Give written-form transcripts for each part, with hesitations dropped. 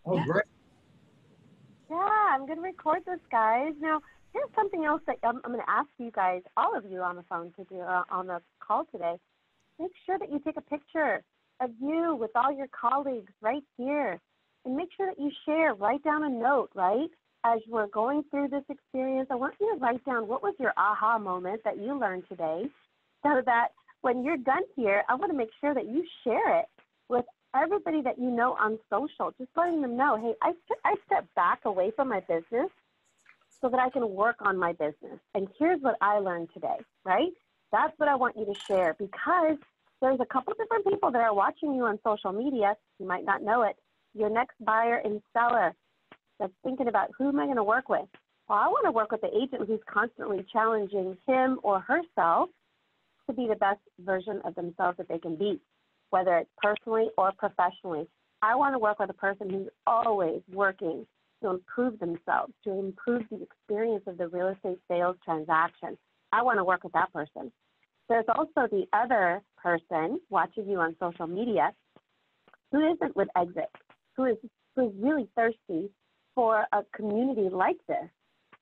Oh, great. Yeah, I'm going to record this, guys. Now, here's something else that I'm going to ask you guys, all of you on the phone to do on the call today. Make sure that you take a picture of you with all your colleagues right here. And make sure that you share, write down a note, right? As we're going through this experience, I want you to write down what was your aha moment that you learned today so that when you're done here, I want to make sure that you share it with everybody that you know on social, just letting them know, hey, I step back away from my business so that I can work on my business. And here's what I learned today, right? That's what I want you to share because there's a couple different people that are watching you on social media. You might not know it. Your next buyer and seller that's thinking about who am I going to work with? Well, I want to work with the agent who's constantly challenging him or herself to be the best version of themselves that they can be, whether it's personally or professionally. I want to work with a person who's always working to improve themselves, to improve the experience of the real estate sales transaction. I want to work with that person. There's also the other person watching you on social media who isn't with Exit, who is really thirsty for a community like this,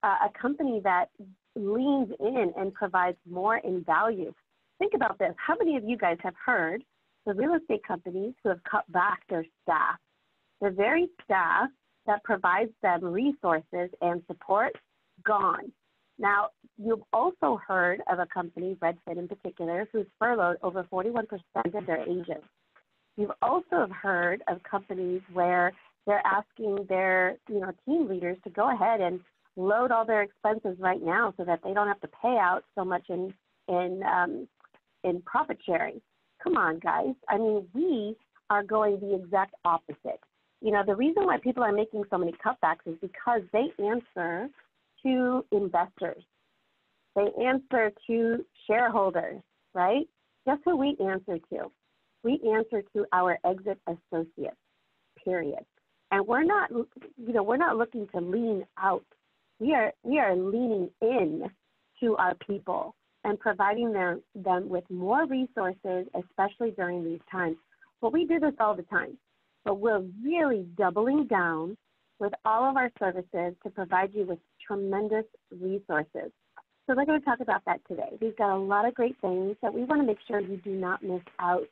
a company that leans in and provides more in value. Think about this. How many of you guys have heard the real estate companies who have cut back their staff, the very staff that provides them resources and support, gone? Now, you've also heard of a company, Redfin in particular, who's furloughed over 41% of their agents. You've also heard of companies where they're asking their team leaders to go ahead and load all their expenses right now so that they don't have to pay out so much in profit sharing. Come on, guys. I mean, we are going the exact opposite. The reason why people are making so many cutbacks is because they answer to investors. They answer to shareholders, right? Guess who we answer to? We answer to our exit associates, period. And we're not looking to lean out. We are leaning in to our people and providing them with more resources, especially during these times. But we do this all the time. But we're really doubling down with all of our services to provide you with tremendous resources. So we're going to talk about that today. We've got a lot of great things that we want to make sure you do not miss out,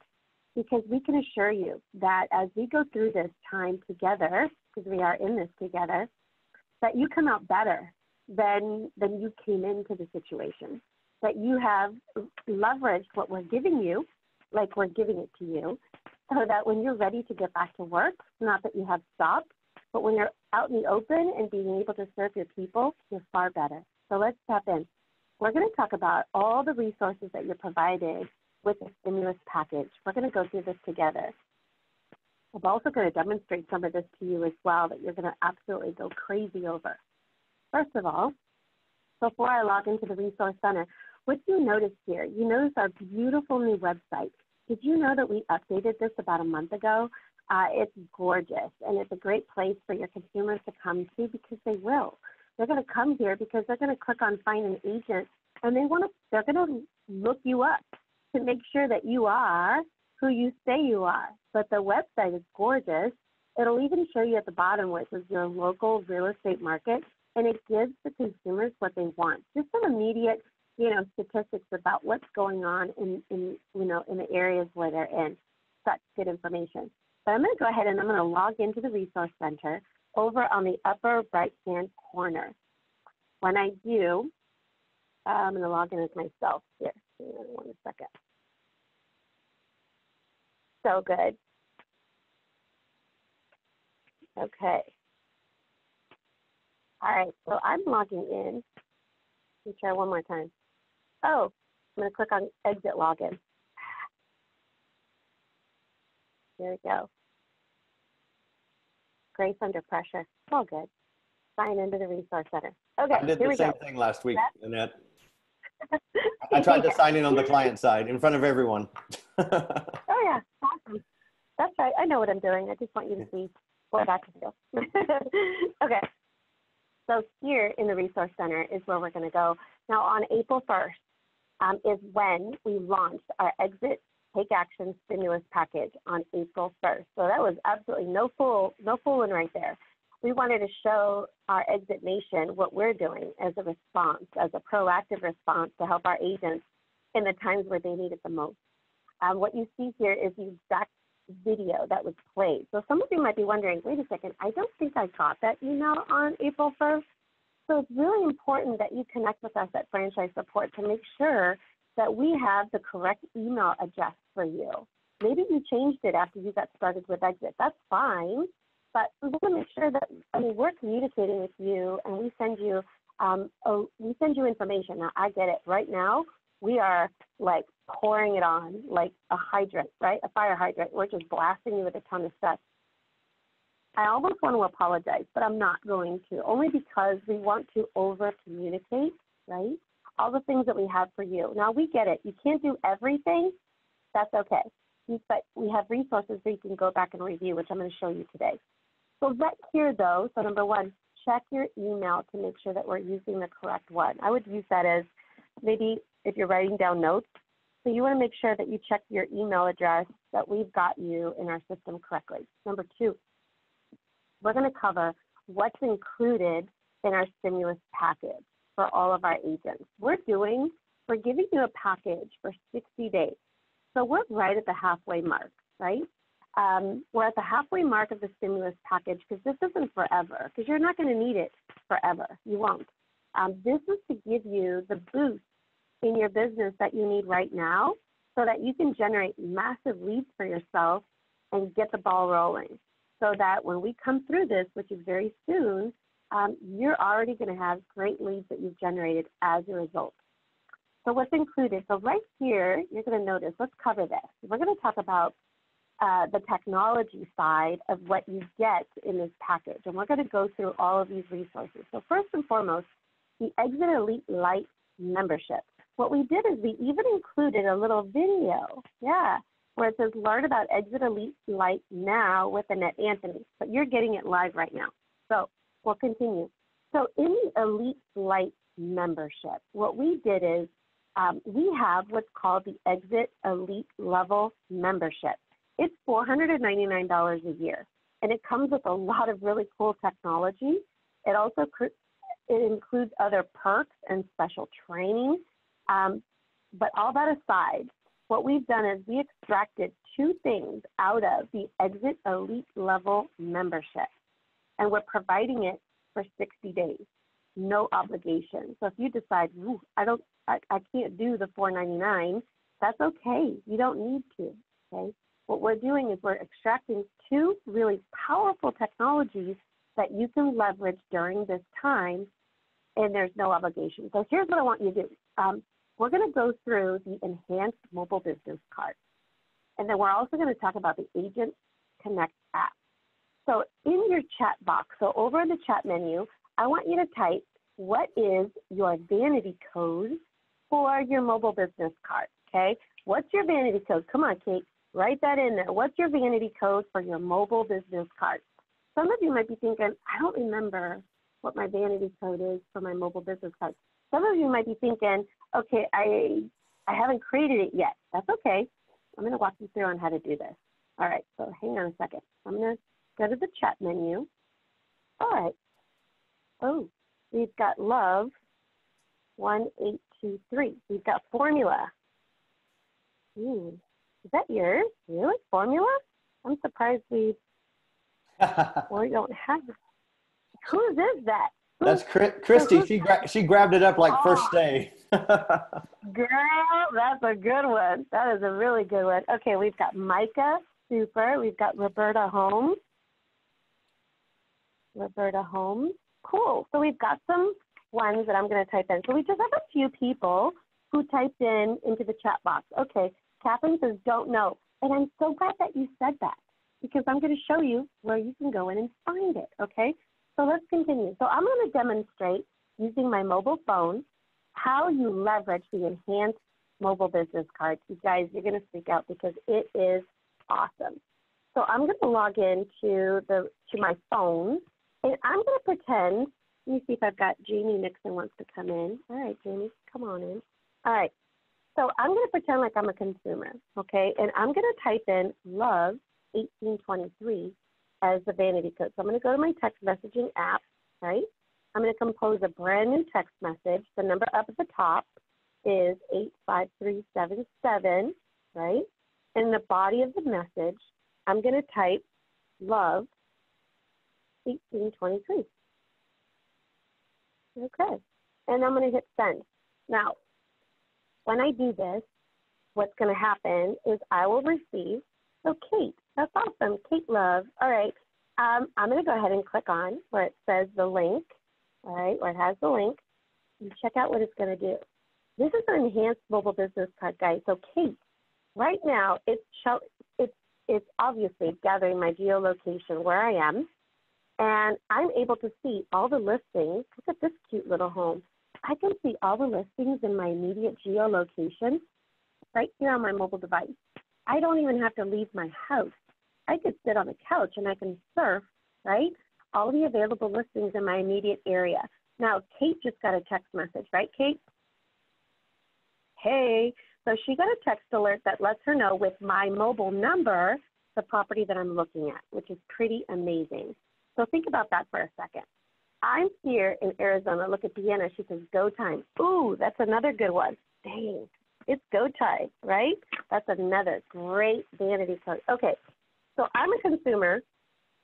because we can assure you that as we go through this time together, because we are in this together, that you come out better than you came into the situation, that you have leveraged what we're giving you, like we're giving it to you, so that when you're ready to get back to work, not that you have stopped, but when you're out in the open and being able to serve your people, you're far better. So let's tap in. We're going to talk about all the resources that you're provided with the stimulus package. We're going to go through this together. I'm also going to demonstrate some of this to you as well that you're going to absolutely go crazy over. First of all, before I log into the Resource Center, what do you notice here? You notice our beautiful new website. Did you know that we updated this about a month ago? It's gorgeous, and it's a great place for your consumers to come to because they will. They're going to come here because they're going to click on Find an Agent, and they're going to look you up to make sure that you are who you say you are. But the website is gorgeous. It'll even show you at the bottom which is your local real estate market, and it gives the consumers what they want. Just some immediate, statistics about what's going on in the areas where they're in. Such good information. But I'm going to go ahead and I'm going to log into the Resource Center over on the upper right-hand corner. When I do, I'm going to log in as myself here. Hang on 1 second. So good. Okay. All right, so I'm logging in. Let me try one more time. Oh, I'm going to click on Exit Login. There we go. Grace under pressure. All good. Sign into the Resource Center. Okay, I did here the we same go. thing last week, Annette. I tried to sign in on the client side in front of everyone. Oh, yeah. Awesome. That's right. I know what I'm doing. I just want you to see what I can do. Okay. So here in the Resource Center is where we're going to go. Now, on April 1st is when we launched our Exit Take Action stimulus package on April 1st. So that was absolutely no fooling right there. We wanted to show our Exit Nation what we're doing as a response, as a proactive response to help our agents in the times where they need it the most. What you see here is the exact video that was played. So some of you might be wondering, wait a second, I don't think I got that email on April 1st. So it's really important that you connect with us at Franchise Support to make sure that we have the correct email address for you. Maybe you changed it after you got started with Exit. That's fine, but we want to make sure that we're communicating with you, and we send you information. Now, I get it. Right now, we are like pouring it on like a hydrant, right? A fire hydrant. We're just blasting you with a ton of stuff. I almost want to apologize, but I'm not going to, only because we want to over-communicate, right? All the things that we have for you. Now, we get it. You can't do everything. That's okay. But we have resources where you can go back and review, which I'm going to show you today. So right here, though, so number one, check your email to make sure that we're using the correct one. I would use that as maybe if you're writing down notes. So you want to make sure that you check your email address, that we've got you in our system correctly. Number two, we're going to cover what's included in our stimulus package for all of our agents. We're giving you a package for 60 days. So we're right at the halfway mark, right? We're at the halfway mark of the stimulus package because this isn't forever, because you're not going to need it forever. You won't. This is to give you the boost in your business that you need right now so that you can generate massive leads for yourself and get the ball rolling, so that when we come through this, which is very soon, you're already going to have great leads that you've generated as a result. So what's included? So right here, you're going to notice, let's cover this. We're going to talk about the technology side of what you get in this package, and we're going to go through all of these resources. So first and foremost, the Exit Elite Lite membership. What we did is we even included a little video, where it says learn about Exit Elite Lite now with Annette Anthony, but you're getting it live right now. So we'll continue. So in the Elite Lite membership, what we did is we have what's called the Exit Elite Level membership. It's $499 a year, and it comes with a lot of really cool technology. It also includes other perks and special training. But all that aside, what we've done is we extracted two things out of the Exit Elite Level membership, and we're providing it for 60 days, no obligation. So if you decide, I can't do the $499, that's okay. You don't need to, okay? What we're doing is we're extracting two really powerful technologies that you can leverage during this time, and there's no obligation. So here's what I want you to do. We're going to go through the enhanced mobile business card, and then we're also going to talk about the Agent Connect app. So in your chat box, so over in the chat menu, I want you to type, what is your vanity code for your mobile business card, okay? What's your vanity code? Come on, Kate, write that in there. What's your vanity code for your mobile business card? Some of you might be thinking, I don't remember what my vanity code is for my mobile business card. Some of you might be thinking, okay, I haven't created it yet. That's okay. I'm going to walk you through on how to do this. All right, so hang on a second. I'm going to go to the chat menu. All right. Oh, we've got Love 1823. We've got Formula. Is that yours? Really? Formula? I'm surprised we don't have it. Whose is that? That's Christy. She grabbed it up like first day. Girl, that's a good one. That is a really good one. Okay, we've got Micah, super. We've got Roberta Holmes. Cool. So we've got some ones that I'm going to type in. So we just have a few people who typed into the chat box. Okay, Catherine says, don't know. And I'm so glad that you said that, because I'm going to show you where you can go in and find it, okay? So let's continue. So I'm going to demonstrate using my mobile phone how you leverage the enhanced mobile business card. You guys, you're going to freak out because it is awesome. So I'm going to log in to my phone, and I'm going to pretend. Let me see if I've got Jamie Nixon wants to come in. All right, Jamie, come on in. All right. So I'm going to pretend like I'm a consumer, okay? And I'm going to type in love 1823 as the vanity code. So I'm going to go to my text messaging app, right? I'm going to compose a brand new text message. The number up at the top is 85377, right? In the body of the message, I'm going to type love 1823. Okay. And I'm going to hit send. Now, when I do this, what's going to happen is I will receive, so Kate, that's awesome. Kate Love. All right. I'm going to go ahead and click on where it says the link, all right, where it has the link, and check out what it's going to do. This is an enhanced mobile business card, guys. So Kate, right now, it's obviously gathering my geolocation where I am, and I'm able to see all the listings. Look at this cute little home. I can see all the listings in my immediate geolocation right here on my mobile device. I don't even have to leave my house. I could sit on the couch and I can surf, right, all the available listings in my immediate area. Now, Kate just got a text message, right, Kate? Hey. So she got a text alert that lets her know with my mobile number the property that I'm looking at, which is pretty amazing. So think about that for a second. I'm here in Arizona. Look at Deanna. She says, go time. Ooh, that's another good one. Dang, it's go time, right? That's another great vanity code. Okay, so I'm a consumer.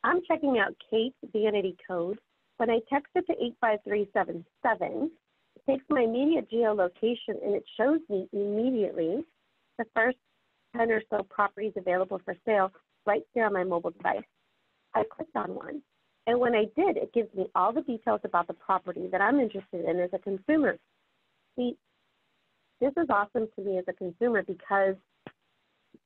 I'm checking out Kate's vanity code. When I text it to 85377, it takes my immediate geolocation and it shows me immediately the first 10 or so properties available for sale right here on my mobile device. I clicked on one. And when I did, it gives me all the details about the property that I'm interested in as a consumer. See, this is awesome to me as a consumer because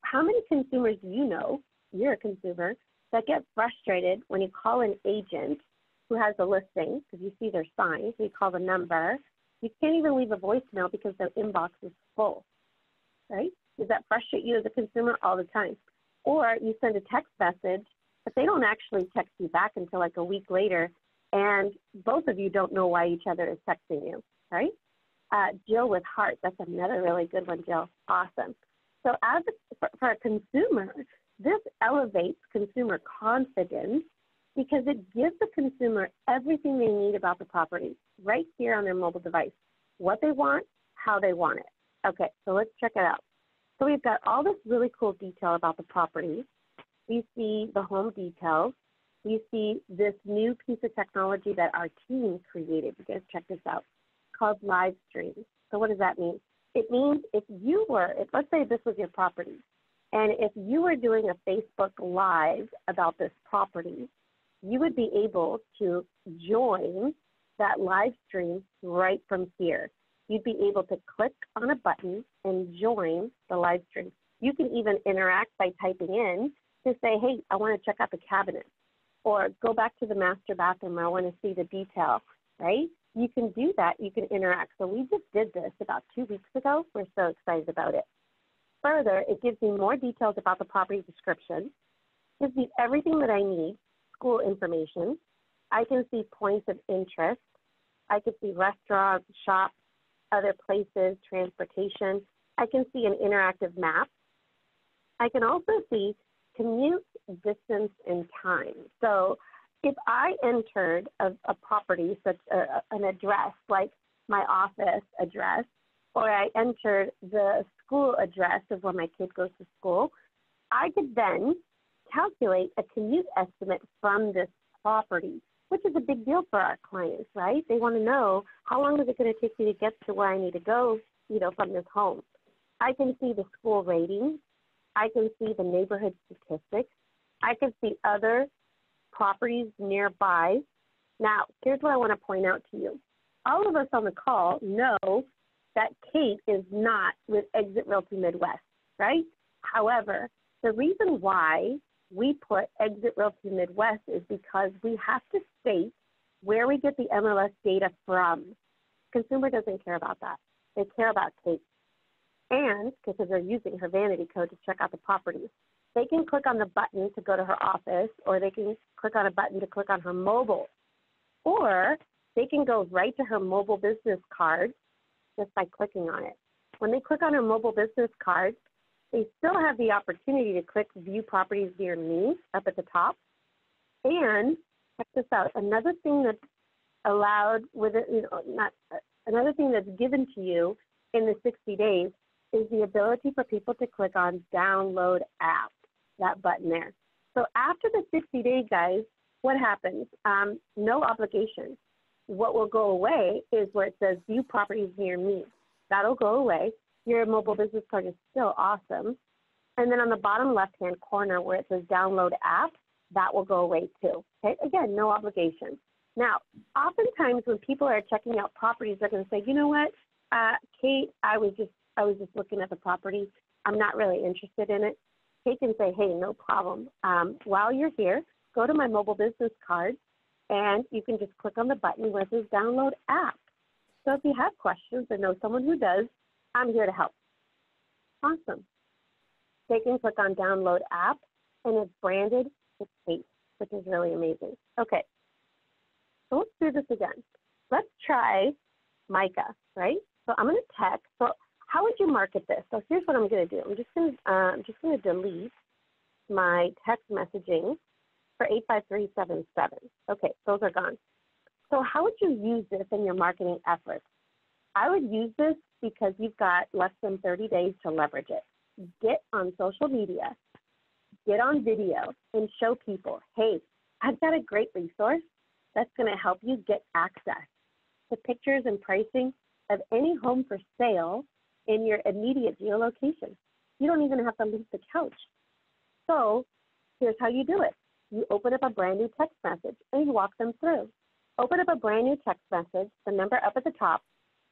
how many consumers do you know, you're a consumer, that get frustrated when you call an agent who has a listing, because you see their sign, so you call the number. You can't even leave a voicemail because their inbox is full, right? Does that frustrate you as a consumer? All the time? Or you send a text message, but they don't actually text you back until like a week later, and both of you don't know why each other is texting you, right? Jill with heart, that's another really good one, Jill. Awesome. So for a consumer, this elevates consumer confidence because it gives the consumer everything they need about the property right here on their mobile device, what they want, how they want it. Okay, so let's check it out. So we've got all this really cool detail about the property. We see the home details. We see this new piece of technology that our team created. You guys check this out, called live stream. So what does that mean? It means let's say this was your property, and if you were doing a Facebook Live about this property, you would be able to join that live stream right from here. You'd be able to click on a button and join the live stream. You can even interact by typing in to say, hey, I want to check out the cabinet, or go back to the master bathroom, I want to see the detail, right? You can do that. You can interact. So we just did this about 2 weeks ago. We're so excited about it. Further, it gives me more details about the property description, gives me everything that I need, school information. I can see points of interest. I can see restaurants, shops, other places, transportation. I can see an interactive map. I can also see commute, distance, and time. So if I entered a property, such an address, like my office address, or I entered the school address of where my kid goes to school, I could then calculate a commute estimate from this property, which is a big deal for our clients, right? They want to know, how long is it going to take me to get to where I need to go, from this home. I can see the school ratings. I can see the neighborhood statistics. I can see other properties nearby. Now, here's what I want to point out to you. All of us on the call know that Kate is not with Exit Realty Midwest, right? However, the reason why we put Exit Realty Midwest is because we have to state where we get the MLS data from. Consumer doesn't care about that. They care about Kate. And because they're using her vanity code to check out the properties, they can click on the button to go to her office, or they can click on a button to click on her mobile, or they can go right to her mobile business card just by clicking on it. when they click on our mobile business card, they still have the opportunity to click View Properties Near Me up at the top. And check this out, another thing that's allowed with it, another thing that's given to you in the 60 days is the ability for people to click on Download App, that button there. So after the 60 days, guys, what happens? No obligation. What will go away is where it says View Properties Near Me. That'll go away. Your mobile business card is still awesome. And then on the bottom left-hand corner where it says Download App, that will go away too. Okay, again, no obligation. Now, oftentimes when people are checking out properties, they're going to say, you know what, Kate, I was just looking at the property. I'm not really interested in it. Kate can say, hey, no problem. While you're here, go to my mobile business card, and you can just click on the button where it says Download App. So if you have questions or know someone who does, I'm here to help. Awesome. They can click on Download App, and it's branded with Kate, which is really amazing. Okay, so let's do this again. Let's try Micah, right? So I'm going to text. So how would you market this? So here's what I'm going to do. I'm just going to delete my text messaging for 85377. Okay, those are gone. So how would you use this in your marketing efforts? I would use this because you've got less than 30 days to leverage it. Get on social media, get on video, and show people, hey, I've got a great resource that's going to help you get access to pictures and pricing of any home for sale in your immediate geolocation. You don't even have to leave the couch. So here's how you do it. You open up a brand new text message and you walk them through. Open up a brand new text message. The number up at the top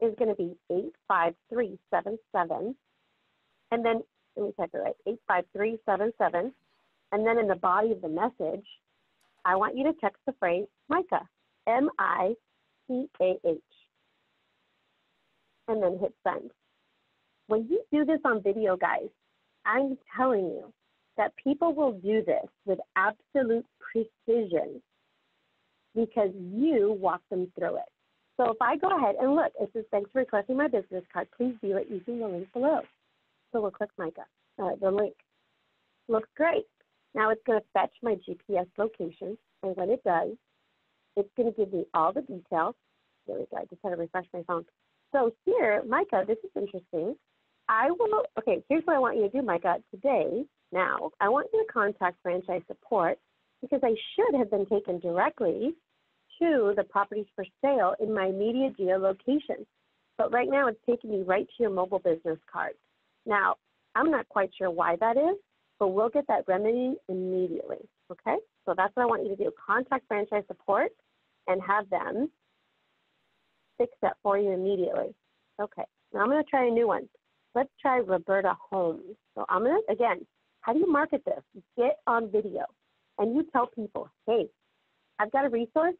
is going to be 85377. And then, let me type it right, 85377. And then in the body of the message, I want you to text the phrase Micah, M-I-C-A-H. And then hit send. When you do this on video, guys, I'm telling you that people will do this with absolute precision because you walk them through it. So if I go ahead and look, it says, thanks for requesting my business card. Please view it using the link below. So we'll click Micah, the link. Looks great. Now it's going to fetch my GPS location. And when it does, it's going to give me all the details. There we go. I just had to refresh my phone. So here, Micah, this is interesting. Okay, here's what I want you to do, Micah. Today, now, I want you to contact franchise support because I should have been taken directly to the properties for sale in my immediate geolocation. But right now, it's taking me right to your mobile business card. Now, I'm not quite sure why that is, but we'll get that remedy immediately, okay? So that's what I want you to do. Contact franchise support and have them fix that for you immediately. Okay, now I'm going to try a new one. Let's try Roberta Holmes. So I'm going to, again, how do you market this? Get on video and you tell people, hey, I've got a resource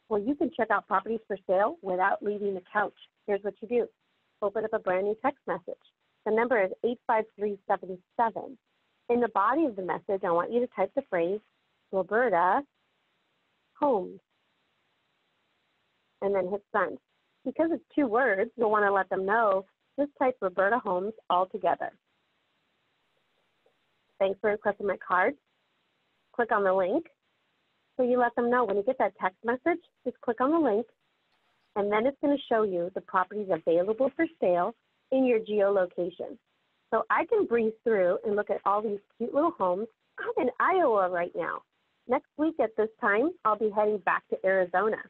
where you can check out properties for sale without leaving the couch. Here's what you do. Open up a brand new text message. The number is 85377. In the body of the message, I want you to type the phrase Roberta Holmes and then hit send. Because it's 2 words, you'll want to let them know, just type Roberta Holmes all together. Thanks for requesting my card. Click on the link. So you let them know when you get that text message, just click on the link, and then it's going to show you the properties available for sale in your geolocation. So I can breeze through and look at all these cute little homes. I'm in Iowa right now. Next week at this time, I'll be heading back to Arizona.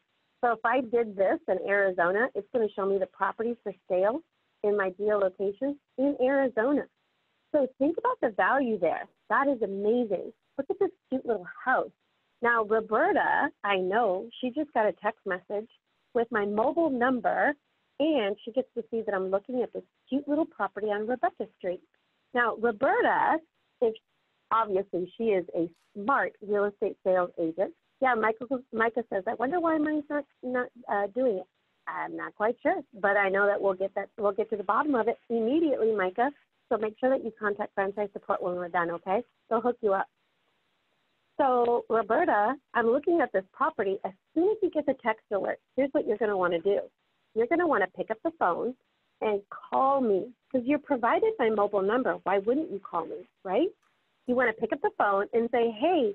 So if I did this in Arizona, it's going to show me the properties for sale in my geolocation in Arizona. So think about the value there. That is amazing. Look at this cute little house. Now, Roberta, I know, she just got a text message with my mobile number, and she gets to see that I'm looking at this cute little property on Rebecca Street. Now, Roberta, obviously she is a smart real estate sales agent. Yeah, Micah says, I wonder why mine's not doing it. I'm not quite sure, but I know that we'll get to the bottom of it immediately, Micah. So make sure that you contact franchise support when we're done, okay? They'll hook you up. So Roberta, I'm looking at this property. As soon as you get the text alert, here's what you're going to want to do. You're going to want to pick up the phone and call me, because you're provided my mobile number. Why wouldn't you call me, right? You want to pick up the phone and say, hey,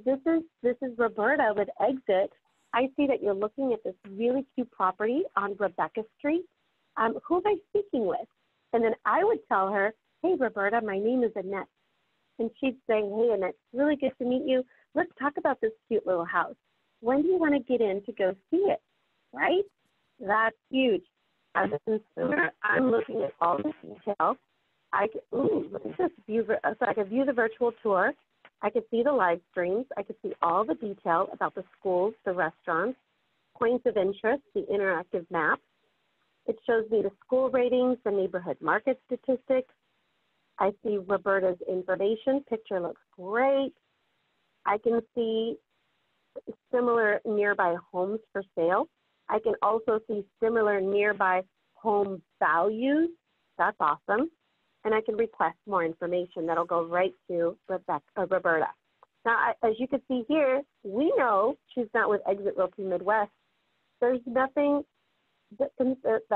this is Roberta with Exit. I see that you're looking at this really cute property on Rebecca Street. Who am I speaking with? And then I would tell her, hey, Roberta, my name is Annette. And she'd say, hey, Annette, really good to meet you. Let's talk about this cute little house. When do you want to get in to go see it, right? That's huge. As a consumer, I'm looking at all the details. I can view the virtual tour. I could see the live streams. I could see all the detail about the schools, the restaurants, points of interest, the interactive map. It shows me the school ratings, the neighborhood market statistics. I see Roberta's information. Picture looks great. I can see similar nearby homes for sale. I can also see similar nearby home values. That's awesome. And I can request more information that'll go right to Roberta. Now, as you can see here, we know she's not with Exit Realty Midwest. There's nothing that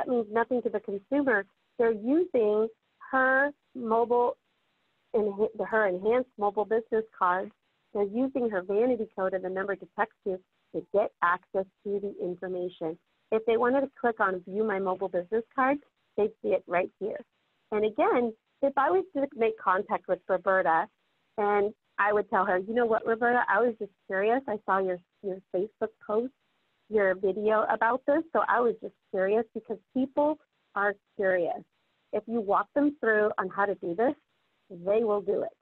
means nothing to the consumer. They're using her her enhanced mobile business card. They're using her vanity code and the number to text you to get access to the information. If they wanted to click on View My Mobile Business Card, they'd see it right here. And again, if I was to make contact with Roberta and I would tell her, you know what, Roberta, I was just curious. I saw your Facebook post, your video about this, so I was just curious because people are curious. If you walk them through on how to do this, they will do it.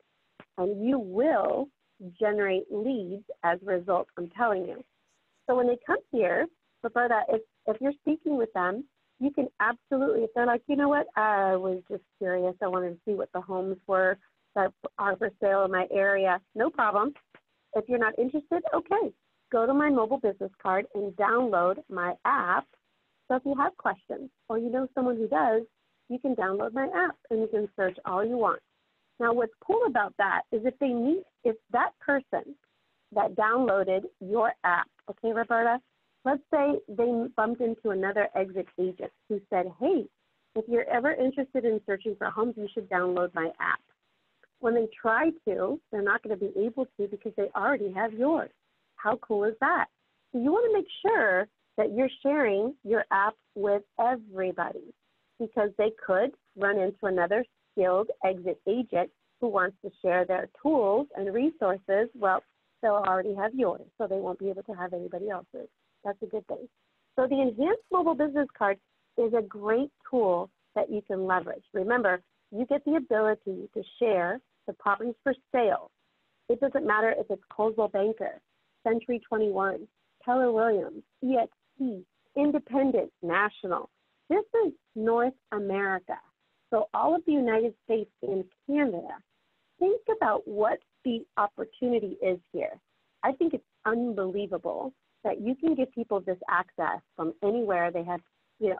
And you will generate leads as a result, I'm telling you. So when they come here, Roberta, if you're speaking with them, you can absolutely, if they're like, you know what, I was just curious, I wanted to see what the homes were that are for sale in my area, no problem. If you're not interested, okay, go to my mobile business card and download my app. So if you have questions or you know someone who does, you can download my app and you can search all you want. Now, what's cool about that is if that person that downloaded your app, okay, Roberta, let's say they bumped into another Exit agent who said, hey, if you're ever interested in searching for homes, you should download my app. When they try to, they're not going to be able to because they already have yours. How cool is that? So you want to make sure that you're sharing your app with everybody because they could run into another skilled Exit agent who wants to share their tools and resources. Well, they'll already have yours, so they won't be able to have anybody else's. That's a good thing. So the Enhanced Mobile Business Card is a great tool that you can leverage. Remember, you get the ability to share the properties for sale. It doesn't matter if it's Coldwell Banker, Century 21, Keller Williams, EXP, Independent, National. This is North America. So all of the United States and Canada. Think about what the opportunity is here. I think it's unbelievable that you can give people this access from anywhere they have,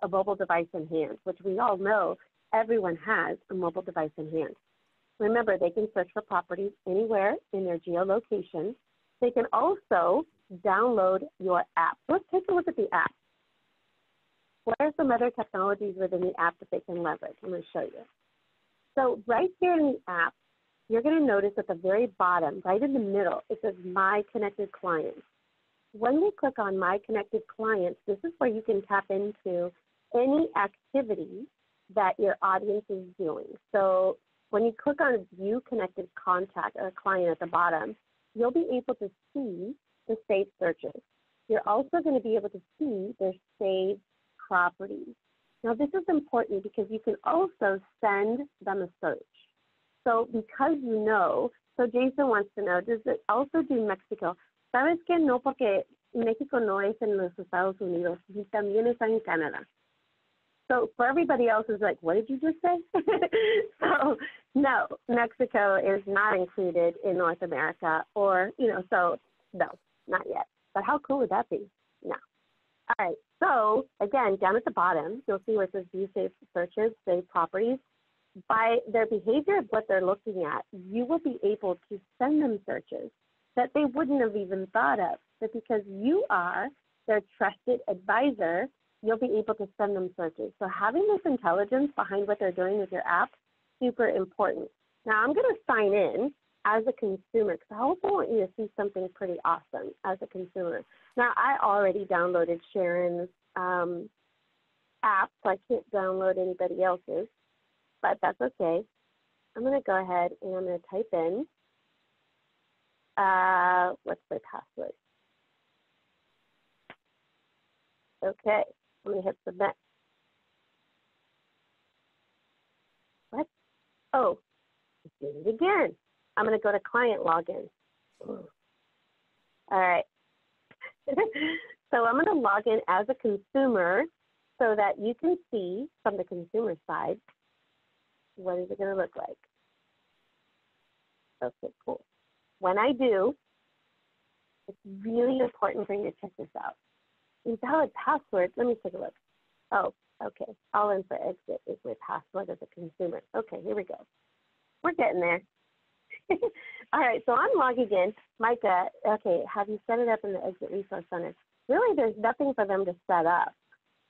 a mobile device in hand, which we all know everyone has a mobile device in hand. Remember, they can search for properties anywhere in their geolocation. They can also download your app. Let's take a look at the app. What are some other technologies within the app that they can leverage? I'm going to show you. So right here in the app, you're going to notice at the very bottom, right in the middle, it says My Connected Clients. When you click on My Connected Clients, this is where you can tap into any activity that your audience is doing. So when you click on View Connected Contact or Client at the bottom, you'll be able to see the saved searches. You're also going to be able to see their saved properties. Now, this is important because you can also send them a search. So because so Jason wants to know, does it also do Mexico? ¿Sabes que no? Porque México no es en los Estados Unidos, y también está en Canada. So for everybody else is like, what did you just say? So no, Mexico is not included in North America so no, not yet. But how cool would that be? No. All right, so again, down at the bottom, you'll see where it says View Saved Searches, Saved Properties. By their behavior of what they're looking at, you will be able to send them searches that they wouldn't have even thought of. But because you are their trusted advisor, you'll be able to send them searches. So having this intelligence behind what they're doing with your app, super important. Now I'm going to sign in as a consumer because I also want you to see something pretty awesome as a consumer. Now I already downloaded Sharon's app, so I can't download anybody else's, but that's okay. I'm going to go ahead and I'm going to type in, what's my password? Okay, I'm going to hit submit. What? Oh, I did it again. I'm going to go to client login. All right. So I'm going to log in as a consumer so that you can see from the consumer side, what is it going to look like? Okay, cool. When I do, it's really important for you to check this out. Invalid password, let me take a look. Oh, okay. All in for exit is my password as a consumer. Okay, here we go. We're getting there. All right, so I'm logging in. Micah, okay, have you set it up in the Exit Resource Center? Really, there's nothing for them to set up.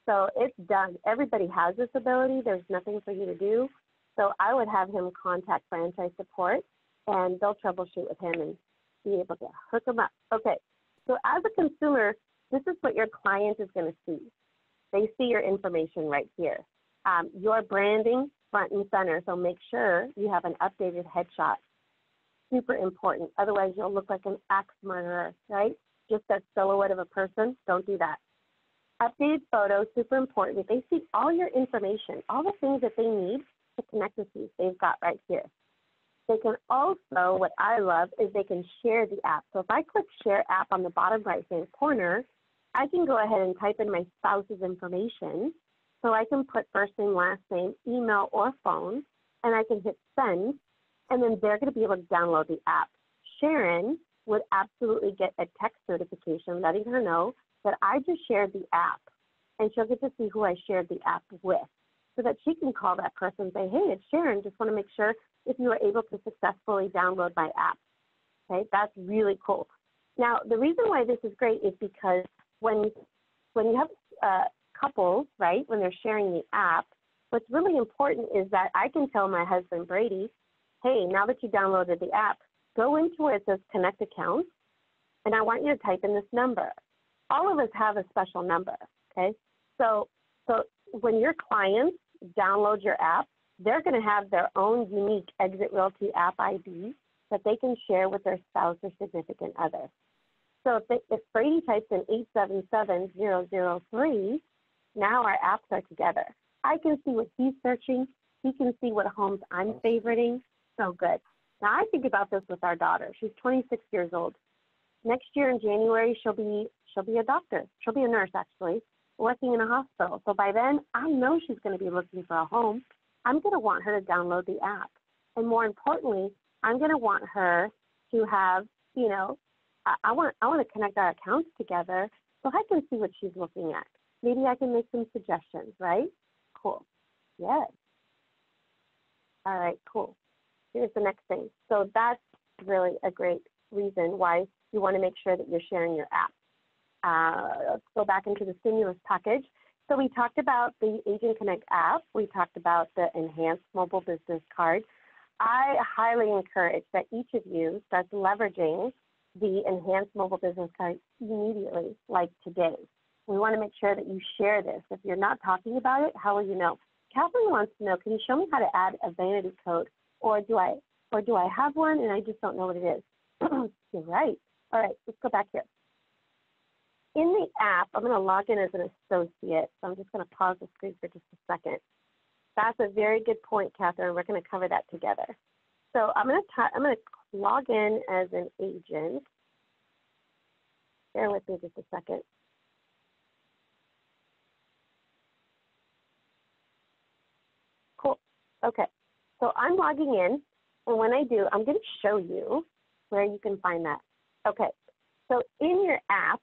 So it's done. Everybody has this ability. There's nothing for you to do. So I would have him contact franchise support, and they'll troubleshoot with him and be able to hook him up. Okay, so as a consumer, this is what your client is going to see. They see your information right here. Your branding front and center, so make sure you have an updated headshot. Super important. Otherwise, you'll look like an axe murderer, right? Just that silhouette of a person. Don't do that. Updated photos, super important. They see all your information, all the things that they need to connect with you. They've got right here. They can also, what I love, is they can share the app. So if I click Share App on the bottom right-hand corner, I can go ahead and type in my spouse's information. So I can put first name, last name, email, or phone, and I can hit Send, and then they're going to be able to download the app. Sharon would absolutely get a text notification letting her know that I just shared the app, and she'll get to see who I shared the app with so that she can call that person and say, hey, it's Sharon, just want to make sure if you were able to successfully download my app. Okay, that's really cool. Now, the reason why this is great is because when you have couples, right, when they're sharing the app, what's really important is that I can tell my husband, Brady, hey, now that you downloaded the app, go into where it says Connect Accounts, and I want you to type in this number. All of us have a special number, okay? So when your clients download your app, they're going to have their own unique Exit Realty app ID that they can share with their spouse or significant other. So if Brady types in 877003, now our apps are together. I can see what he's searching. He can see what homes I'm favoriting. So good. Now I think about this with our daughter. She's 26 years old. Next year in January, she'll be a doctor. She'll be a nurse, actually, working in a hospital. So by then, I know she's going to be looking for a home. I'm going to want her to download the app. And more importantly, I'm going to want her to have, you know, I want to connect our accounts together so I can see what she's looking at. Maybe I can make some suggestions, right? Cool. Yes. All right, cool. Here's the next thing. So that's really a great reason why you want to make sure that you're sharing your app. Let's go back into the stimulus package. So we talked about the Agent Connect app. We talked about the enhanced mobile business card. I highly encourage that each of you starts leveraging the enhanced mobile business card immediately, like today. We want to make sure that you share this. If you're not talking about it, how will you know? Catherine wants to know, can you show me how to add a vanity code? Or do I have one and I just don't know what it is? You're right. All right, let's go back here. In the app, I'm going to log in as an associate. So I'm just going to pause the screen for just a second. That's a very good point, Catherine. We're going to cover that together. So I'm going to log in as an agent. Bear with me just a second. Cool. Okay. So I'm logging in, and when I do, I'm going to show you where you can find that. Okay. So in your app,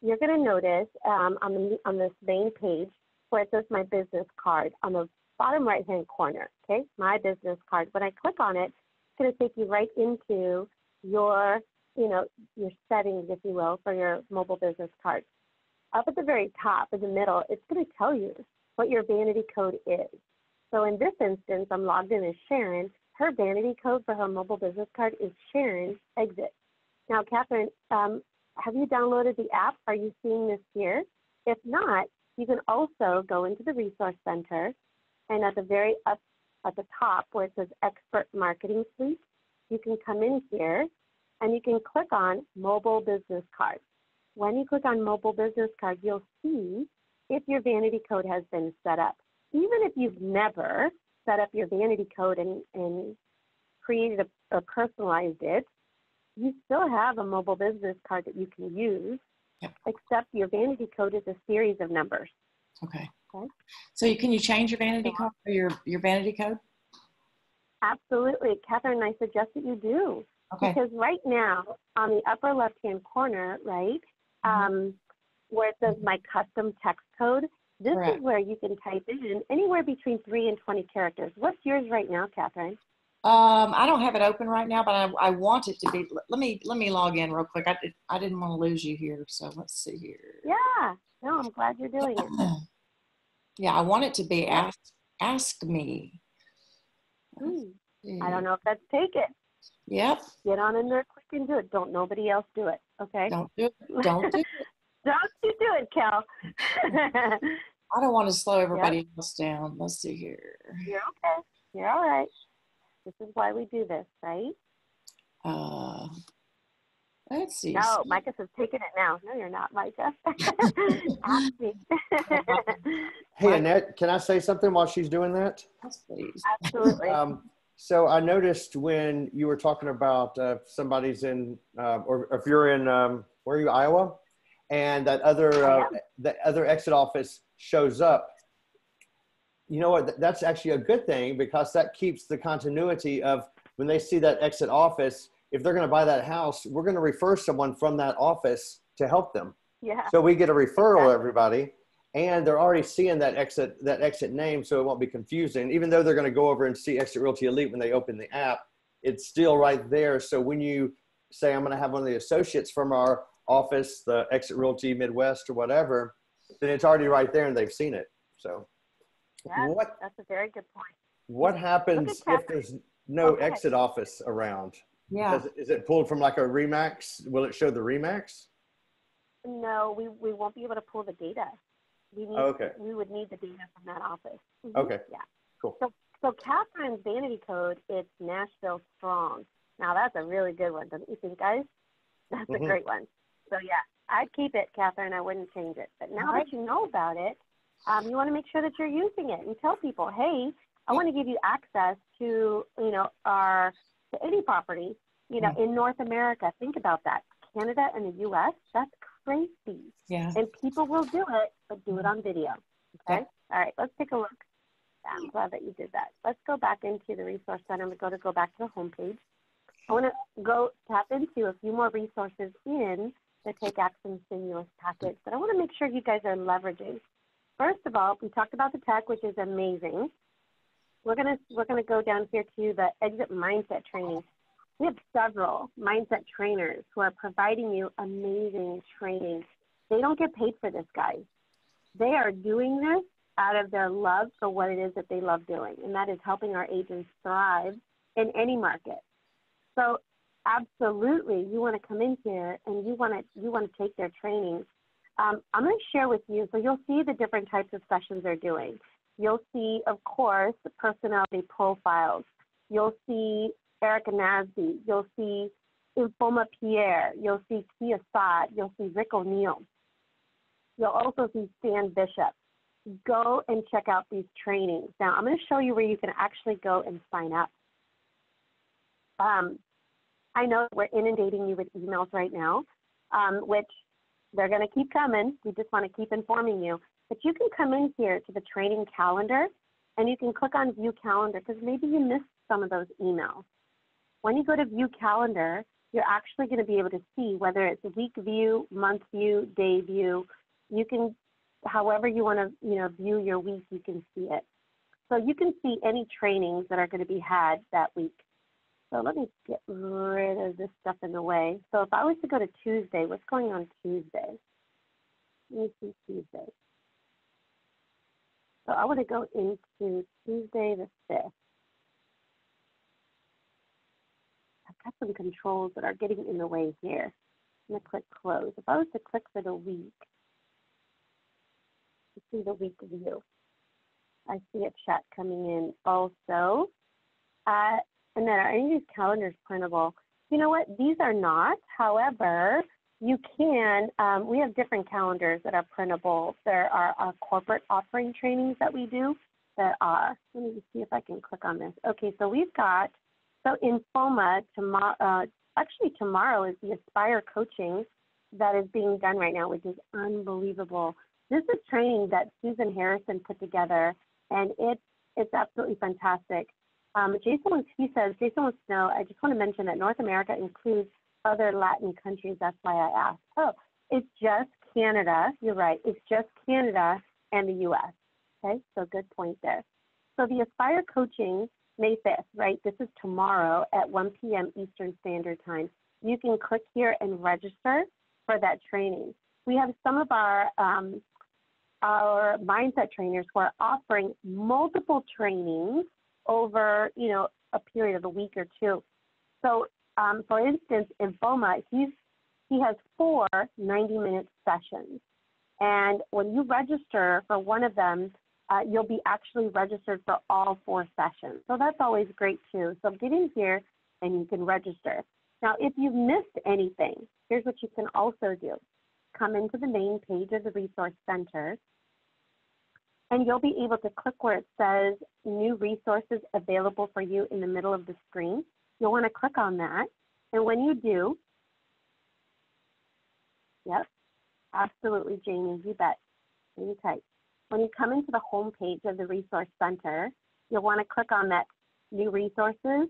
you're going to notice on this main page where it says My Business Card on the bottom right-hand corner, okay, My Business Card. When I click on it, it's going to take you right into your, your settings, if you will, for your mobile business card. up at the very top in the middle, it's going to tell you what your vanity code is. So in this instance, I'm logged in as Sharon. Her vanity code for her mobile business card is Sharon Exit. Now, Catherine, have you downloaded the app? Are you seeing this here? If not, you can also go into the Resource Center, and at the very up at the top where it says Expert Marketing Suite, you can come in here and you can click on Mobile Business Card. When you click on Mobile Business Card, you'll see if your vanity code has been set up. Even if you've never set up your vanity code and created or personalized it, you still have a mobile business card that you can use, except your vanity code is a series of numbers. Okay. So can you change your vanity code or your vanity code? Absolutely. Catherine, I suggest that you do. Okay. Because right now, on the upper left-hand corner, right, where it says my custom text code, this Correct. is where you can type in anywhere between 3 and 20 characters. What's yours right now, Catherine? I don't have it open right now, but I want it to be. Let me log in real quick. I didn't want to lose you here, so let's see here. Yeah. No, I'm glad you're doing it. Yeah, I want it to be ask me. I don't know if that's taken. Yep. Get on in there quick and do it. Don't nobody else do it, okay? Don't do it. Don't do it. Don't you do it, Cal. I don't want to slow everybody else down. Let's see here. You're okay. You're all right. This is why we do this, right? Let's see. No, Micah says taking it now. No, you're not, Micah. Ask me. Hey, Annette, can I say something while she's doing that? Yes, please. Absolutely. So I noticed when you were talking about somebody's in, or if you're in, where are you, Iowa? And that other exit office shows up. You know what? That's actually a good thing because that keeps the continuity of when they see that exit office. If they're going to buy that house, we're going to refer someone from that office to help them. Yeah. So we get a referral, everybody, and they're already seeing that exit name, so it won't be confusing. Even though they're going to go over and see Exit Realty Elite when they open the app, it's still right there. So when you say, I'm going to have one of the associates from our office, the Exit Realty Midwest or whatever, then it's already right there and they've seen it. So that's a very good point. What happens if there's no exit office around? Yeah. Is it pulled from like a Remax? Will it show the Remax? No, we won't be able to pull the data. We would need the data from that office. Okay. Yeah. Cool. So Catherine's vanity code, it's Nashville Strong. Now that's a really good one, don't you think, guys? That's a great one. So yeah, I'd keep it, Catherine. I wouldn't change it. But now that you know about it, you want to make sure that you're using it and tell people, hey, I want to give you access to, to any property, in North America. Think about that. Canada and the U.S., that's crazy. Yeah. And people will do it, but do it on video. Okay? All right, let's take a look. Yeah, I'm glad that you did that. Let's go back into the Resource Center. I'm going to go back to the homepage. I want to go tap into a few more resources in the Take Action Stimulus Package that I want to make sure you guys are leveraging. First of all, we talked about the tech, which is amazing. We're gonna go down here to the Exit Mindset Training. We have several mindset trainers who are providing you amazing training. They don't get paid for this, guys. They are doing this out of their love for what it is that they love doing, and that is helping our agents thrive in any market. So absolutely, you want to come in here and you want to take their trainings. I'm going to share with you, so you'll see the different types of sessions they're doing. You'll see, of course, personality profiles. You'll see Erica Nasby. You'll see Infoma Pierre. You'll see Tia Saad. You'll see Rick O'Neill. You'll also see Stan Bishop. Go and check out these trainings. Now, I'm going to show you where you can actually go and sign up. I know we're inundating you with emails right now, which they're going to keep coming. We just want to keep informing you. But you can come in here to the training calendar, and you can click on View Calendar because maybe you missed some of those emails. When you go to View Calendar, you're actually going to be able to see whether it's week view, month view, day view. You can, however you want to, view your week, you can see it. So you can see any trainings that are going to be had that week. So let me get rid of this stuff in the way. So if I was to go to Tuesday, what's going on Tuesday? Let me see Tuesday. So I want to go into Tuesday the 5th. I've got some controls that are getting in the way here. I'm going to click close. If I was to click for the week, you see the week view. I see a chat coming in also. And then are any of these calendars printable? You know what? These are not. However, you can, we have different calendars that are printable. There are corporate offering trainings that we do that are, let me see if I can click on this. Okay, so we've got, so in FOMA, actually tomorrow is the Aspire coaching that is being done right now, which is unbelievable. This is training that Susan Harrison put together, and it's absolutely fantastic. Jason wants to know, I just want to mention that North America includes other Latin countries. That's why I asked. Oh, it's just Canada. You're right. It's just Canada and the U.S. Okay, so good point there. So the Aspire coaching, May 5th, right? This is tomorrow at 1 p.m. Eastern Standard Time. You can click here and register for that training. We have some of our mindset trainers who are offering multiple trainings over, you know, a period of a week or two. So, for instance, in FOMA, he has 4 90-minute sessions. And when you register for one of them, you'll be actually registered for all 4 sessions. So that's always great too. So get in here and you can register. Now, if you've missed anything, here's what you can also do. Come into the main page of the Resource Center, and you'll be able to click where it says new resources available for you in the middle of the screen. You'll want to click on that. And when you do, yep, absolutely, Jamie, you bet. Hang tight. When you come into the home page of the Resource Center, you'll want to click on that new resources.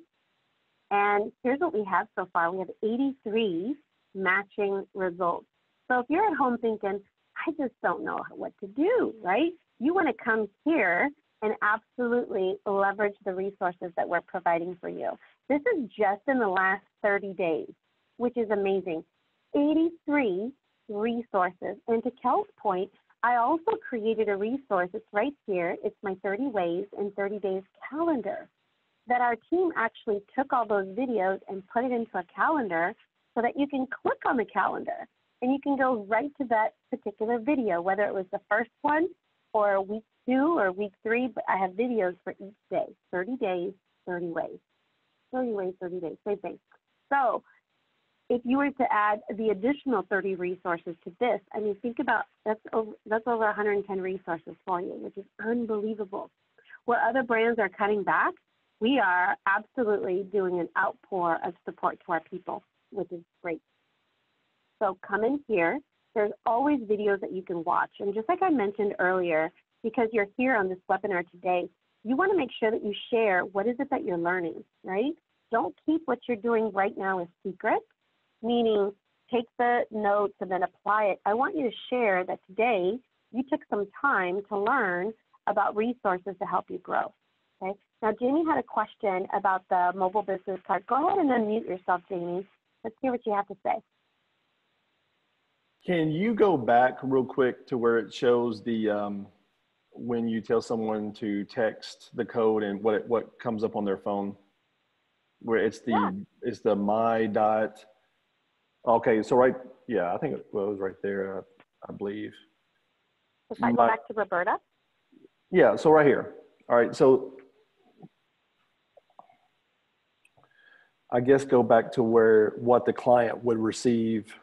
And here's what we have so far. We have 83 matching results. So if you're at home thinking, I just don't know what to do, right? You want to come here and absolutely leverage the resources that we're providing for you. This is just in the last 30 days, which is amazing. 83 resources. And to Kel's point, I also created a resource. It's right here. It's my 30 Ways in 30 Days calendar that our team actually took all those videos and put it into a calendar so that you can click on the calendar and you can go right to that particular video, whether it was the first one or week 2 or week 3, but I have videos for each day, 30 days, 30 ways. 30 ways, 30 days, same thing. So if you were to add the additional 30 resources to this, I mean, think about that's over 110 resources for you, which is unbelievable. Where other brands are cutting back, we are absolutely doing an outpour of support to our people, which is great. So come in here. There's always videos that you can watch. And just like I mentioned earlier, because you're here on this webinar today, you want to make sure that you share what is it that you're learning, right? Don't keep what you're doing right now as secret, meaning take the notes and then apply it. I want you to share that today you took some time to learn about resources to help you grow, okay? Now, Jamie had a question about the mobile business card. Go ahead and unmute yourself, Jamie. Let's hear what you have to say. Can you go back real quick to where it shows the when you tell someone to text the code and what comes up on their phone, where it's the my dot. Okay, so right, yeah, I think it was right there, I believe. If I go back to Roberta. Yeah, so right here. All right, so I guess go back to what the client would receive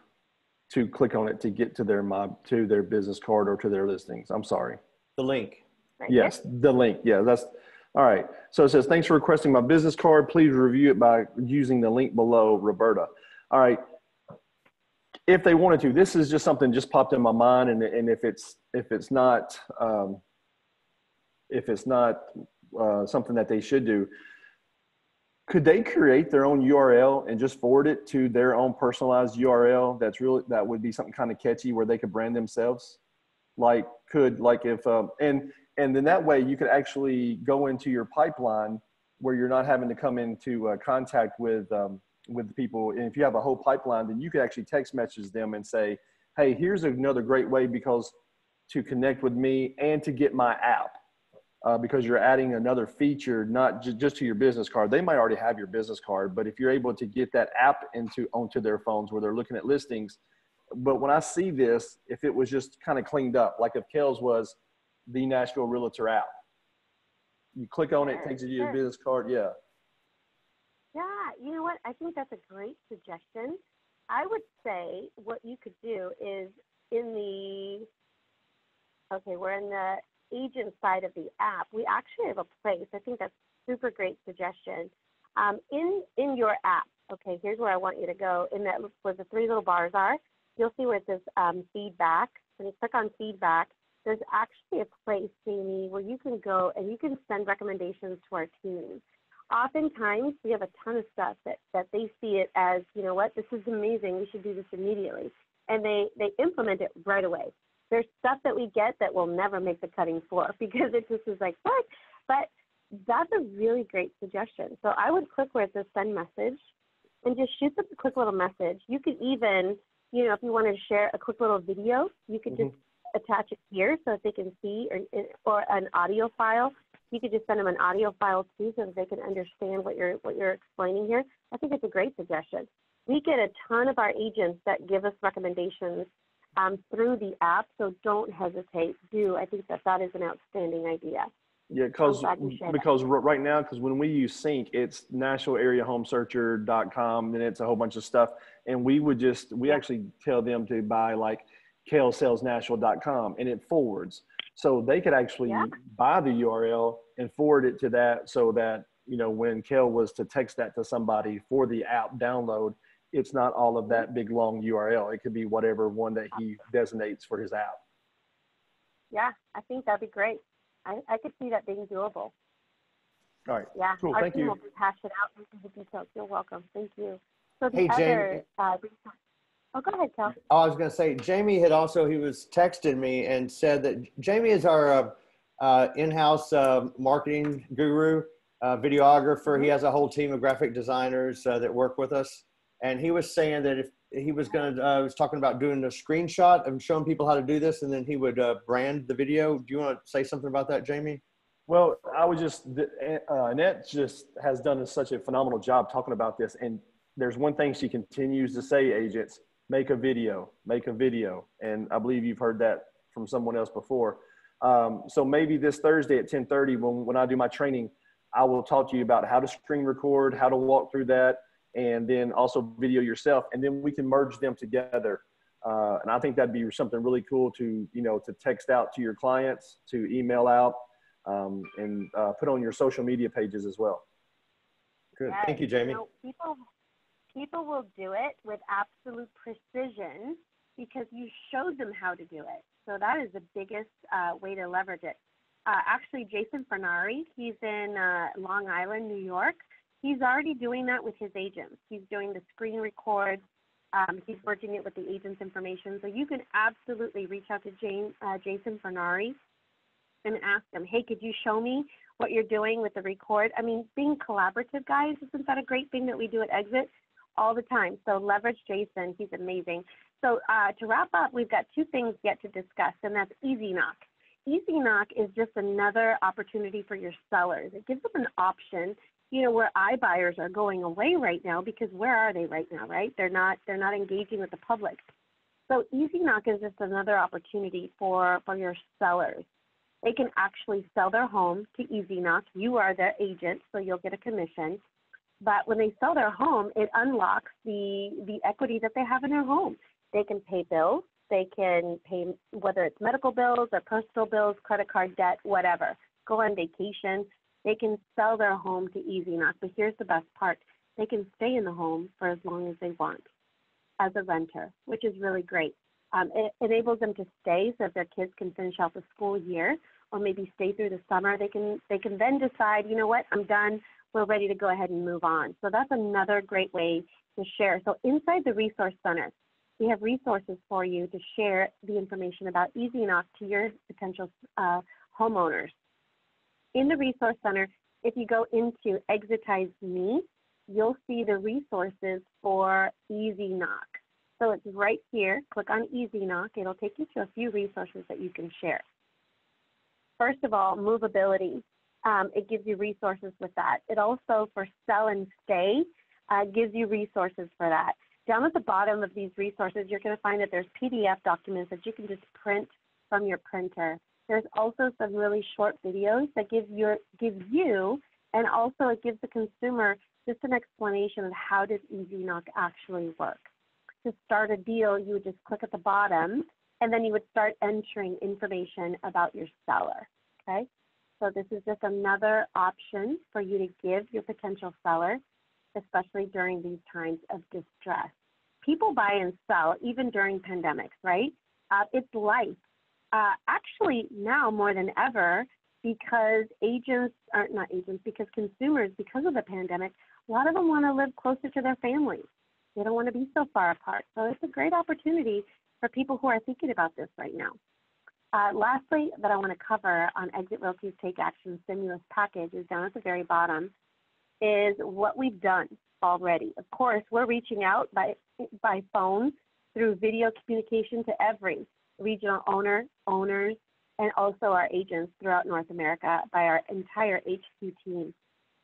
to click on it to get to their business card or to their listings. I'm sorry. The link. Right yes, here? The link. Yeah, that's all right. So it says, thanks for requesting my business card. Please review it by using the link below, Roberta. All right. If they wanted to, this is just something just popped in my mind. And if it's not something that they should do, could they create their own URL and just forward it to their own personalized URL? That would be something kind of catchy where they could brand themselves. And then that way you could actually go into your pipeline where you're not having to come into contact with the people. And if you have a whole pipeline, then you could actually text message them and say, hey, here's another great way because to connect with me and to get my app. Because you're adding another feature, not just to your business card. They might already have your business card, but if you're able to get that app onto their phones where they're looking at listings. But when I see this, if it was just kind of cleaned up, like if Kel's was the Nashville Realtor app, you click on it, it takes you to your business card. Yeah. Yeah, you know what? I think that's a great suggestion. I would say what you could do is we're in the agent side of the app. We actually have a place. I think that's super great suggestion. In your app, okay, here's where I want you to go. In that, where the three little bars are, you'll see where it says feedback. When you click on feedback, there's actually a place, Jamie, where you can go and you can send recommendations to our team. Oftentimes, we have a ton of stuff that they see it as, you know what, this is amazing, we should do this immediately. And they implement it right away. There's stuff that we get that will never make the cutting floor because it just is like, what? But that's a really great suggestion. So I would click where it says send message and just shoot them a quick little message. You could even, you know, if you wanted to share a quick little video, you could just attach it here so that they can see, or an audio file. You could just send them an audio file too so that they can understand what you're explaining here. I think it's a great suggestion. We get a ton of our agents that give us recommendations through the app, so don't hesitate. I think that is an outstanding idea. Yeah, because right now, because when we use Sync, it's nationalareahomesearcher.com, and it's a whole bunch of stuff. And we actually tell them to buy like kelssalesnashville.com, and it forwards. So they could actually buy the URL and forward it to that, so that, you know, when Kel was to text that to somebody for the app download, it's not all of that big long URL. It could be whatever one that he designates for his app. Yeah, I think that'd be great. I could see that being doable. All right. Yeah. Cool. Our Thank team you. will hash it out into the details. You're welcome. Thank you. So the Hey, other, go ahead, Kel. Oh, I was going to say, Jamie he was texting me and said that Jamie is our in-house marketing guru, videographer. He has a whole team of graphic designers that work with us. And he was saying that if he was going to, was talking about doing a screenshot and showing people how to do this, and then he would brand the video. Do you want to say something about that, Jamie? Well, Annette just has done such a phenomenal job talking about this. And there's one thing she continues to say, agents, make a video. And I believe you've heard that from someone else before. So maybe this Thursday at 10:30, when I do my training, I will talk to you about how to screen record, how to walk through that, and then also video yourself, and then we can merge them together. And I think that'd be something really cool to, you know, to text out to your clients, to email out, and put on your social media pages as well. Good. Yes. Thank you, Jamie. You know, people will do it with absolute precision because you showed them how to do it. So that is the biggest way to leverage it. Actually, Jason Fernari, he's in Long Island, New York. He's already doing that with his agents. He's doing the screen records. He's merging it with the agent's information. So you can absolutely reach out to Jason Fernari and ask him, hey, could you show me what you're doing with the record? I mean, being collaborative, guys, isn't that a great thing that we do at Exit all the time? So leverage Jason. He's amazing. So to wrap up, we've got two things yet to discuss, and that's Easy Knock. Easy Knock is just another opportunity for your sellers. It gives them an option, you know, where iBuyers are going away right now, because where are they right now, right? They're not engaging with the public. So Easy Knock is just another opportunity for your sellers. They can actually sell their home to Easy Knock. You are their agent, so you'll get a commission. But when they sell their home, it unlocks the equity that they have in their home. They can pay bills. They can pay, whether it's medical bills or personal bills, credit card debt, whatever. Go on vacation. They can sell their home to Easy Knock. But here's the best part. They can stay in the home for as long as they want as a renter, which is really great. It enables them to stay so if their kids can finish out the school year or maybe stay through the summer. They can then decide, you know what, I'm done. We're ready to go ahead and move on. So that's another great way to share. So inside the Resource Center, we have resources for you to share the information about Easy Knock to your potential homeowners. In the Resource Center, if you go into Exitize Me, you'll see the resources for Easy Knock. So it's right here. Click on Easy Knock. It'll take you to a few resources that you can share. First of all, movability. It gives you resources with that. It also, for sell and stay, gives you resources for that. Down at the bottom of these resources, you're going to find that there's PDF documents that you can just print from your printer. There's also some really short videos that give you, and also it gives the consumer just an explanation of how does Easy Knock actually work. To start a deal, you would just click at the bottom, and then you would start entering information about your seller, okay? So this is just another option for you to give your potential seller, especially during these times of distress. People buy and sell even during pandemics, right? It's life. Actually, now more than ever, because because consumers, because of the pandemic, a lot of them want to live closer to their families. They don't want to be so far apart. So it's a great opportunity for people who are thinking about this right now. Lastly, that I want to cover on Exit Realty's Take Action Stimulus Package is down at the very bottom, is what we've done already. Of course, we're reaching out by phone through video communication to every regional owners, and also our agents throughout North America by our entire HQ team.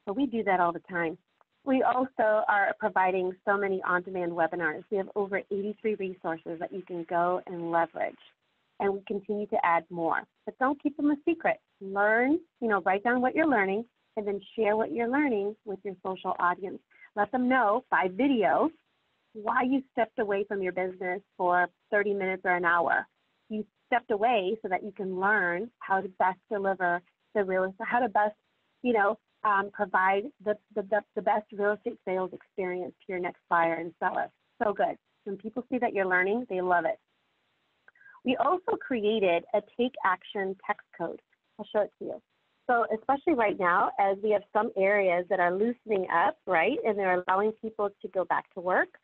So we do that all the time. We also are providing so many on-demand webinars. We have over 83 resources that you can go and leverage. And we continue to add more. But don't keep them a secret. Learn, write down what you're learning, and then share what you're learning with your social audience. Let them know by video why you stepped away from your business for 30 minutes or an hour. You stepped away so that you can learn how to best deliver the real estate, how to best, provide the best real estate sales experience to your next buyer and seller. So good. When people see that you're learning, they love it. We also created a take action text code. I'll show it to you. So especially right now, as we have some areas that are loosening up, right, and they're allowing people to go back to work.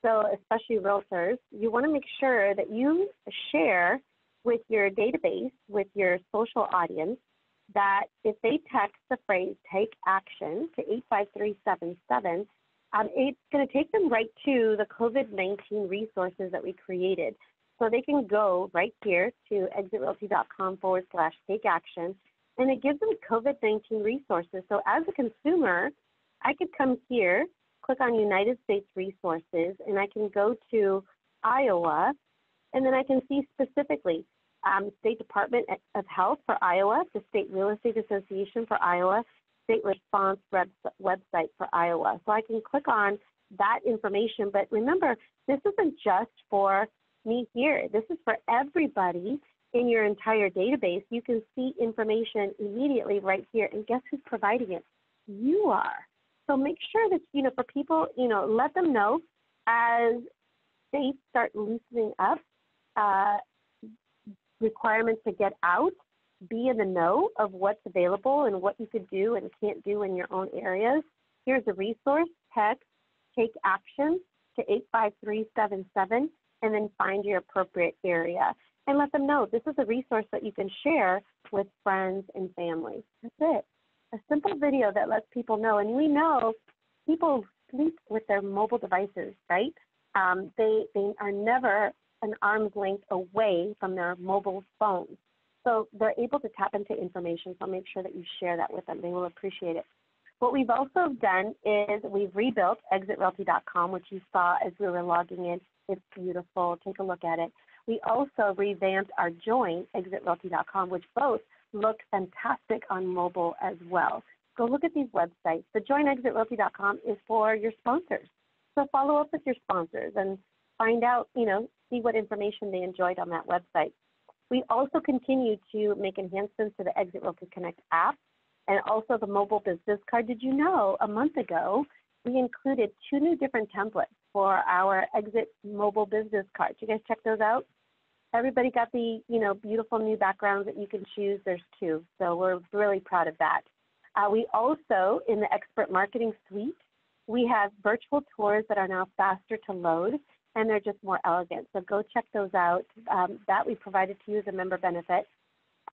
So especially realtors, you want to make sure that you share with your database, with your social audience, that if they text the phrase take action to 85377, it's going to take them right to the COVID-19 resources that we created. So they can go right here to exitrealty.com/take action, and it gives them COVID-19 resources. So as a consumer, I could come here, click on United States resources, and I can go to Iowa, and then I can see specifically State Department of Health for Iowa, the State Real Estate Association for Iowa, State Response website for Iowa. So I can click on that information. But remember, this isn't just for me here. This is for everybody in your entire database. You can see information immediately right here. And guess who's providing it? You are. So make sure that, for people, let them know as states start loosening up requirements to get out, be in the know of what's available and what you could do and can't do in your own areas. Here's a resource, text, take action to 85377, and then find your appropriate area. And let them know this is a resource that you can share with friends and family. That's it. A simple video that lets people know. And we know people sleep with their mobile devices, right? They are never an arm's length away from their mobile phones. So they're able to tap into information, so make sure that you share that with them. They will appreciate it. What we've also done is we've rebuilt exitrealty.com, which you saw as we were logging in. It's beautiful. Take a look at it. We also revamped our Join, exitrealty.com, which both look fantastic on mobile as well. Go look at these websites. The Join exitrealty.com is for your sponsors. So follow up with your sponsors and find out, see what information they enjoyed on that website. We also continue to make enhancements to the Exit Realty Connect app and also the mobile business card. Did you know a month ago we included 2 new different templates for our Exit mobile business card? Did you guys check those out? Everybody got the beautiful new backgrounds that you can choose. There's 2, so we're really proud of that. We also, in the Expert Marketing Suite, we have virtual tours that are now faster to load, and they're just more elegant. So go check those out. That we provided to you as a member benefit.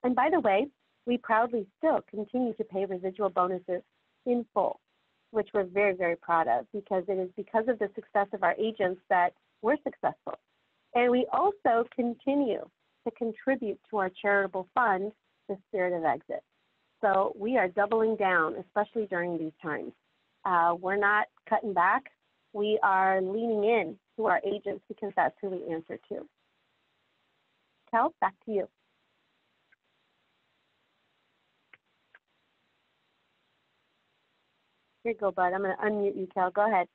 And by the way, we proudly still continue to pay residual bonuses in full, which we're very, very proud of, because it is because of the success of our agents that we're successful. And we also continue to contribute to our charitable fund, the Spirit of Exit. So we are doubling down, especially during these times. We're not cutting back. We are leaning in to our agents because that's who we answer to. Kel, back to you. Here you go, bud. I'm going to unmute you, Kel. Go ahead.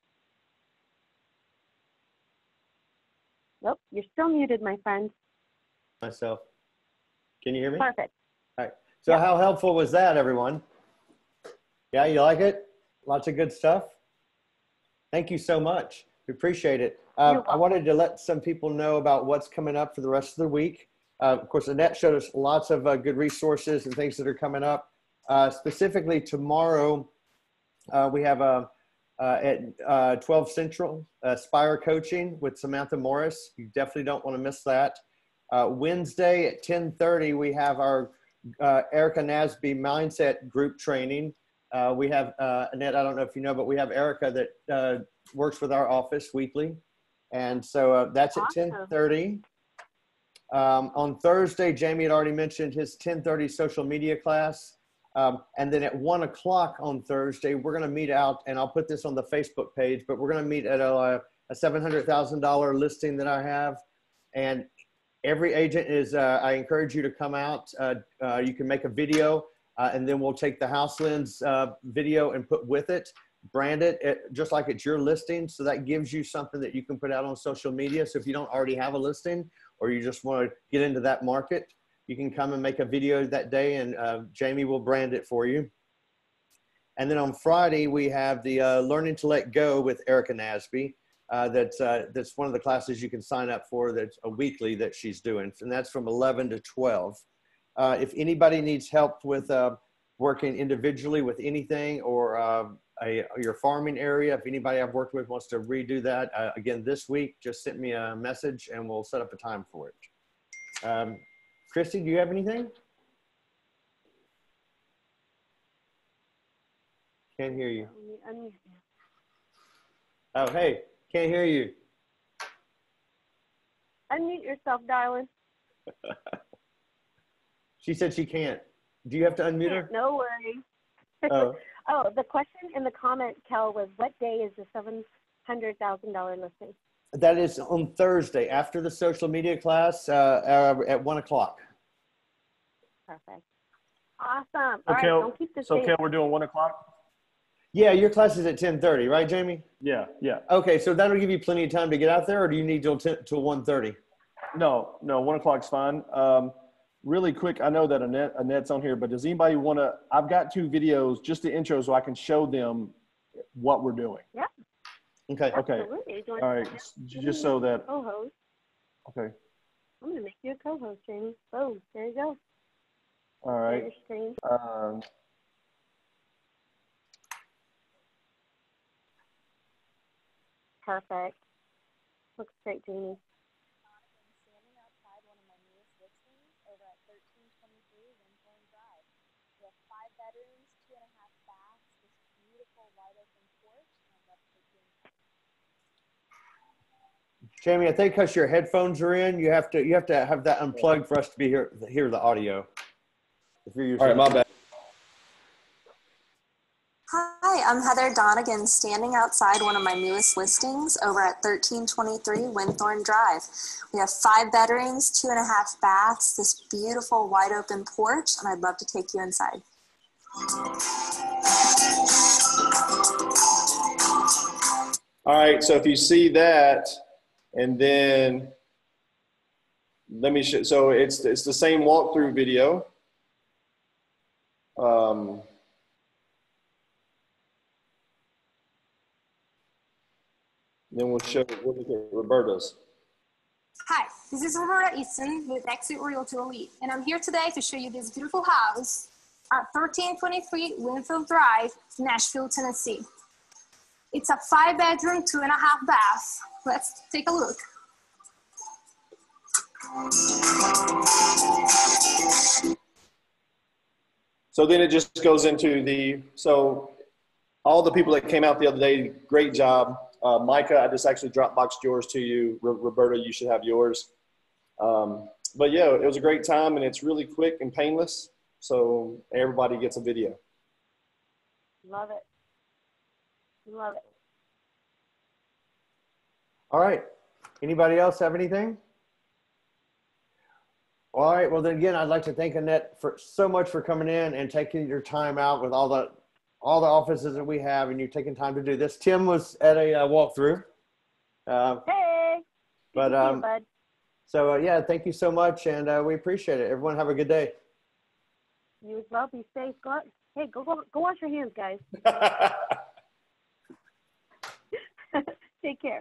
Nope, you're still muted, my friend. Myself. Can you hear me? Perfect. All right. So how helpful was that, everyone? Yeah, you like it? Lots of good stuff. Thank you so much. We appreciate it. I wanted to let some people know about what's coming up for the rest of the week. Of course, Annette showed us lots of good resources and things that are coming up. Specifically tomorrow, we have at 12 Central, Spire Coaching with Samantha Morris. You definitely don't want to miss that. Wednesday at 10:30, we have our Erica Nasby Mindset Group Training. We have, Annette, I don't know if you know, but we have Erica that works with our office weekly. And so that's at 10:30. On Thursday, Jamie had already mentioned his 10:30 social media class. And then at 1 o'clock on Thursday, we're going to meet out, and I'll put this on the Facebook page, but we're going to meet at a $700,000 listing that I have. And every agent is, I encourage you to come out. You can make a video, and then we'll take the house lens video and put with it, brand it just like it's your listing. So that gives you something that you can put out on social media. So if you don't already have a listing or you just want to get into that market, you can come and make a video that day, and Jamie will brand it for you. And then on Friday, we have the Learning to Let Go with Erica Nasby. That's one of the classes you can sign up for. That's a weekly that she's doing, and that's from 11 to 12. If anybody needs help with working individually with anything, or your farming area, if anybody I've worked with wants to redo that, again, this week, just send me a message and we'll set up a time for it. Christy, do you have anything? Can't hear you. Oh, hey, can't hear you. Unmute yourself, darling. She said she can't. Do you have to unmute her? No worries. Oh. Oh, the question in the comment, Kel, was what day is the $700,000 listing? That is on Thursday after the social media class at 1 o'clock. Perfect. Awesome. So, All right, Kel, don't keep this so Kel, we're doing 1 o'clock? Yeah, your class is at 10:30, right, Jamie? Yeah, yeah. Okay, so that'll give you plenty of time to get out there, or do you need till 1:30? No, 1 o'clock's fine. Really quick, I know that Annette's on here, but does anybody want to, I've got 2 videos, just the intro, so I can show them what we're doing. Yeah. Okay. Okay. Absolutely. All right. Just so that. Co-host. Okay. I'm going to make you a co-host, Jamie. Oh, there you go. All right. Your screen. Perfect. Looks great, Jamie. Jamie, I think because your headphones are in, you have to have that unplugged for us to be hear the audio. If you're using. All right, my bad. Hi, I'm Heather Donegan, standing outside one of my newest listings over at 1323 Winthorne Drive. We have 5 bedrooms, 2.5 baths, this beautiful wide open porch, and I'd love to take you inside. All right, so if you see that, and then let me show, so it's the same walkthrough video. Then we'll look at Roberta's. Hi, this is Roberta Easton with Exit Realty Elite, and I'm here today to show you this beautiful house at 1323 Winfield Drive, Nashville, Tennessee. It's a 5-bedroom, 2.5 bath. Let's take a look. So then it just goes into so all the people that came out the other day, great job. Micah, I just actually Dropboxed yours to you. Roberta, you should have yours. But yeah, it was a great time, and it's really quick and painless. So everybody gets a video. Love it. Love it. All right. Anybody else have anything? All right. Well, then again, I'd like to thank Annette for so much for coming in and taking your time out with all the offices that we have, and you taking time to do this. Tim was at a walkthrough. Hey. But Good to see you, bud. so yeah, thank you so much, and we appreciate it. Everyone have a good day. You as well. Be safe. Go out. Hey, go wash your hands, guys. Take care.